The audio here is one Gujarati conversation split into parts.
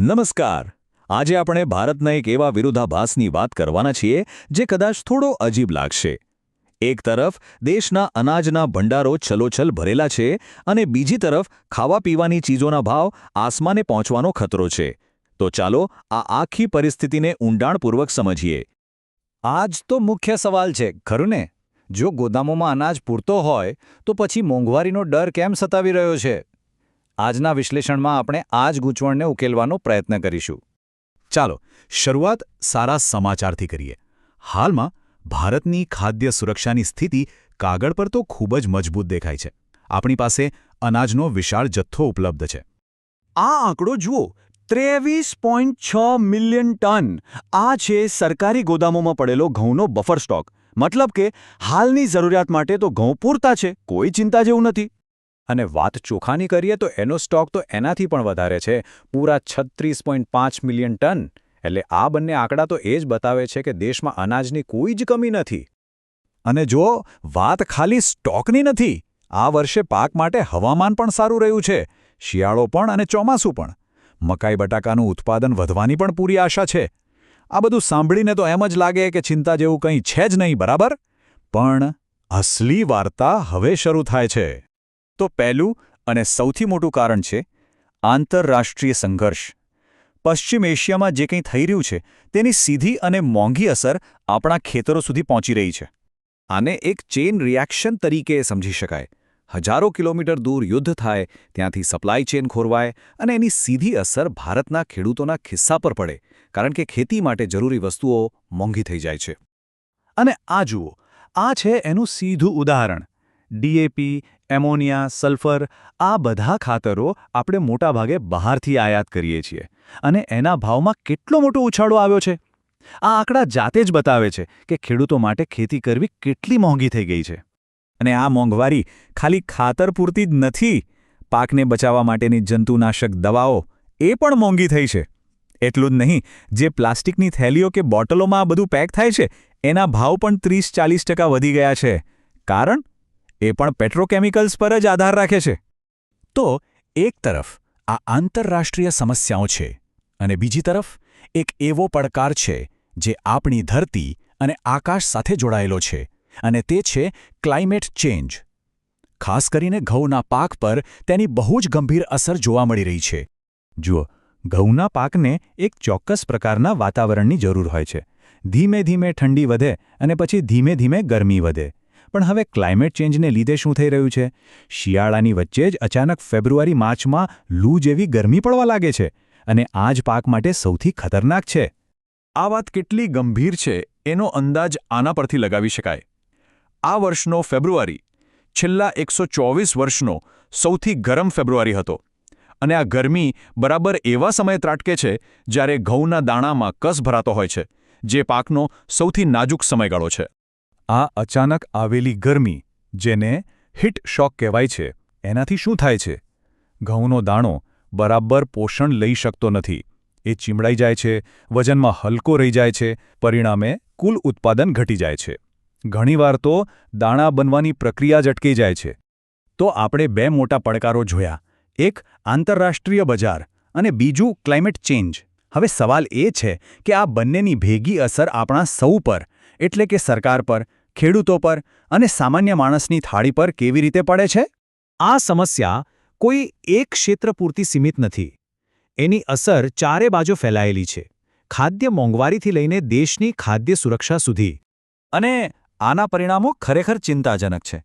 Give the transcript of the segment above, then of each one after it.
નમસ્કાર. આજે આપણે ભારતના એક એવા વિરોધાભાસની વાત કરવાના છીએ જે કદાચ થોડો અજીબ લાગશે. એક તરફ દેશના અનાજના ભંડારો છલોછલ ભરેલા છે અને બીજી તરફ ખાવા પીવાની ચીજોના ભાવ આસમાને પહોંચવાનો ખતરો છે. તો ચાલો આ આખી પરિસ્થિતિને ઊંડાણપૂર્વક સમજીએ. આ જ તો મુખ્ય સવાલ છે, ખરું ને? જો ગોદામોમાં અનાજ પૂરતો હોય તો પછી મોંઘવારીનો ડર કેમ સતાવી રહ્યો છે? આજના વિશ્લેષણમાં આપણે આ જ ગૂંચવણને ઉકેલવાનો પ્રયત્ન કરીશું. ચાલો શરૂઆત સારા સમાચારથી કરીએ. હાલમાં ભારતની ખાદ્ય સુરક્ષાની સ્થિતિ કાગળ પર તો ખૂબ જ મજબૂત દેખાય છે. આપણી પાસે અનાજનો વિશાળ જથ્થો ઉપલબ્ધ છે. આ આંકડો જુઓ, 23.6 મિલિયન ટન. આ છે સરકારી ગોદામોમાં પડેલો ઘઉંનો બફર સ્ટોક. મતલબ કે હાલની જરૂરિયાત માટે તો ઘઉં પૂરતા છે, કોઈ ચિંતા જેવું નથી. અને વાત ચોખાની કરીએ તો એનો સ્ટોક તો એનાથી પણ વધારે છે, પૂરા 36.5 મિલિયન ટન. એટલે આ બંને આંકડા તો એ જ બતાવે છે કે દેશમાં અનાજની કોઈ જ કમી નથી. અને જો વાત ખાલી સ્ટોકની નથી, આ વર્ષે પાક માટે હવામાન પણ સારું રહ્યું છે. શિયાળો પણ અને ચોમાસું પણ. મકાઈ બટાકાનું ઉત્પાદન વધવાની પણ પૂરી આશા છે. આ બધું સાંભળીને તો એમ જ લાગે કે ચિંતા જેવું કંઈ છે જ નહીં, બરાબર? પણ અસલી વાર્તા હવે શરૂ થાય છે. તો પહેલું અને સૌથી મોટું કારણ છે આંતરરાષ્ટ્રીય સંઘર્ષ. પશ્ચિમ એશિયામાં જે કંઈ થઈ રહ્યું છે તેની સીધી અને મોંઘી અસર આપણા ખેતરો સુધી પહોંચી રહી છે. આને એક ચેઇન રિએક્શન તરીકે સમજી શકાય. હજારો કિલોમીટર દૂર યુદ્ધ થાય, ત્યાંથી સપ્લાય ચેઇન ખોરવાય અને એની સીધી અસર ભારતના ખેડૂતોના ખિસ્સા પર પડે, કારણ કે ખેતી માટે જરૂરી વસ્તુઓ મોંઘી થઈ જાય છે. અને આ જુઓ, આ છે એનું સીધું ઉદાહરણ. ડીએપી, એમોનિયા, સલ્ફર, આ બધા ખાતરો આપણે મોટાભાગે બહારથી આયાત કરીએ છીએ. અને એના ભાવમાં કેટલો મોટો ઉછાળો આવ્યો છે. આ આંકડા જાતે જ બતાવે છે કે ખેડૂતો માટે ખેતી કરવી કેટલી મોંઘી થઈ ગઈ છે. અને આ મોંઘવારી ખાલી ખાતર પૂરતી જ નથી. પાકને બચાવવા માટેની જંતુનાશક દવાઓ એ પણ મોંઘી થઈ છે. એટલું જ નહીં, જે પ્લાસ્ટિકની થેલીઓ કે બોટલોમાં આ બધું પેક થાય છે એના ભાવ પણ 30-40% વધી ગયા છે. કારણ એ પણ પેટ્રોકેમિકલ્સ પર જ આધાર રાખે છે. તો એક તરફ આ આંતરરાષ્ટ્રીય સમસ્યાઓ છે અને બીજી તરફ એક એવો પડકાર છે જે આપણી ધરતી અને આકાશ સાથે જોડાયેલો છે, અને તે છે ક્લાઇમેટ ચેન્જ. ખાસ કરીને ઘઉંના પાક પર તેની બહુ જ ગંભીર અસર જોવા મળી રહી છે. જુઓ, ઘઉંના પાકને એક ચોક્કસ પ્રકારના વાતાવરણની જરૂર હોય છે. ધીમે ધીમે ઠંડી વધે અને પછી ધીમે ધીમે ગરમી વધે. પણ હવે ક્લાઇમેટ ચેન્જને લીધે શું થઈ રહ્યું છે? શિયાળાની વચ્ચે જ અચાનક ફેબ્રુઆરી-માર્ચમાં લૂ જેવી ગરમી પડવા લાગે છે, અને આ જ પાક માટે સૌથી ખતરનાક છે. આ વાત કેટલી ગંભીર છે એનો અંદાજ આના પરથી લગાવી શકાય. આ વર્ષનો ફેબ્રુઆરી છેલ્લા 124 વર્ષનો સૌથી ગરમ ફેબ્રુઆરી હતો. અને આ ગરમી બરાબર એવા સમયે ત્રાટકે છે જ્યારે ઘઉંના દાણામાં કસ ભરાતો હોય છે, જે પાકનો સૌથી નાજુક સમયગાળો છે. આ અચાનક આવેલી ગરમી, જેને હીટ શોક કહેવાય છે, એનાથી શું થાય છે? ઘઉંનો દાણો બરાબર પોષણ લઈ શકતો નથી. એ ચીમડાઈ જાય છે, વજનમાં હલકો રહી જાય છે, પરિણામે કુલ ઉત્પાદન ઘટી જાય છે. ઘણીવાર તો દાણા બનવાની પ્રક્રિયા જ અટકી જાય છે. તો આપણે બે મોટા પડકારો જોયા, એક આંતરરાષ્ટ્રીય બજાર અને બીજું ક્લાઇમેટ ચેન્જ. હવે સવાલ એ છે કે આ બંનેની ભેગી અસર આપણા સૌ પર, એટલે કે સરકાર પર, ખેડૂતો પર અને સામાન્ય માણસની થાળી પર કેવી રીતે પડે છે? આ સમસ્યા કોઈ એક ક્ષેત્ર પૂરતી સીમિત નથી. એની અસર ચારે બાજુ ફેલાયેલી છે, ખાદ્ય મોંઘવારીથી લઈને દેશની ખાદ્ય સુરક્ષા સુધી. અને આના પરિણામો ખરેખર ચિંતાજનક છે.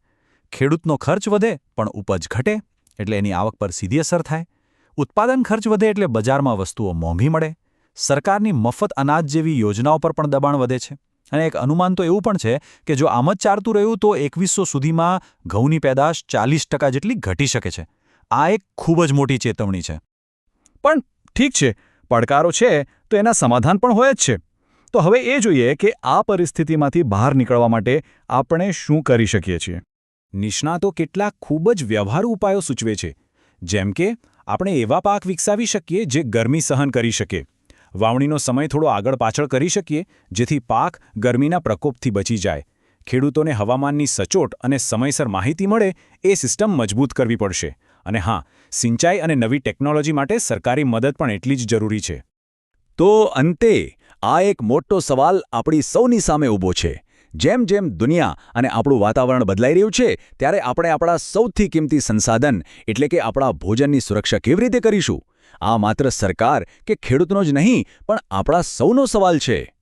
ખેડૂતનો ખર્ચ વધે પણ ઉપજ ઘટે, એટલે એની આવક પર સીધી અસર થાય. ઉત્પાદન ખર્ચ વધે એટલે બજારમાં વસ્તુઓ મોંઘી મળે. સરકારની મફત અનાજ જેવી યોજનાઓ પર પણ દબાણ વધે છે. અને એક અનુમાન તો એવું પણ છે કે જો આમ જ ચાલતું રહ્યું તો 2100 સુધીમાં ઘઉંની પેદાશ 40% જેટલી ઘટી શકે છે. આ એક ખૂબ જ મોટી ચેતવણી છે. પણ ઠીક છે, પડકારો છે તો એના સમાધાન પણ હોય જ છે. તો હવે એ જોઈએ કે આ પરિસ્થિતિમાંથી બહાર નીકળવા માટે આપણે શું કરી શકીએ છીએ. નિષ્ણાતો કેટલાક ખૂબ જ વ્યવહારુ ઉપાયો સૂચવે છે. જેમ કે આપણે એવા પાક વિકસાવી શકીએ જે ગરમી સહન કરી શકે. વાવણીનો સમય થોડો આગળ પાછળ કરી શકીએ, જેથી પાક ગરમીના પ્રકોપથી બચી જાય. ખેડૂતોને હવામાનની સચોટ અને સમયસર માહિતી મળે એ સિસ્ટમ મજબૂત કરવી પડશે. અને હા, સિંચાઈ અને નવી ટેકનોલોજી માટે સરકારી મદદ પણ એટલી જ જરૂરી છે. તો અંતે આ એક મોટો સવાલ આપણી સૌની સામે ઊભો છે. જેમ જેમ દુનિયા અને આપણું વાતાવરણ બદલાઈ રહ્યું છે ત્યારે આપણે આપણા સૌથી કિંમતી સંસાધન એટલે કે આપણા ભોજનની સુરક્ષા કેવી રીતે કરીશું? આ માત્ર સરકાર કે ખેડૂતનો જ નહીં પણ આપણા સૌનો સવાલ છે.